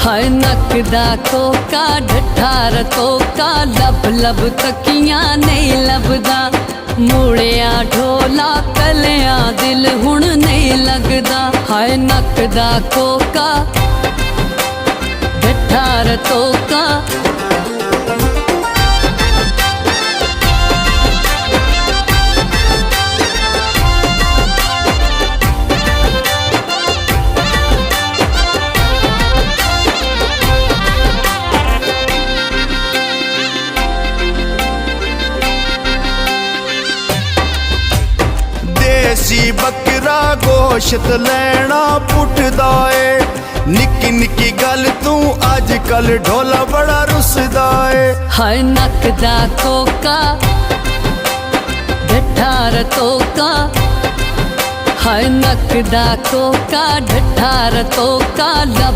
हाय नक दा Coca ढठार Coca लब लब तकियां नहीं लभदा मूड़िया ढोला कलिया दिल हुण नहीं लगदा हाय नक दा कोका ढठार कोका देसी बकरा गोश्त लैना पुटदा ए निक्की निक्की गल तू अजकल ढोला बड़ा रुसदा ए हाय नक दा कोका ढठार कोका हाय नक दा कोका ढठार कोका लब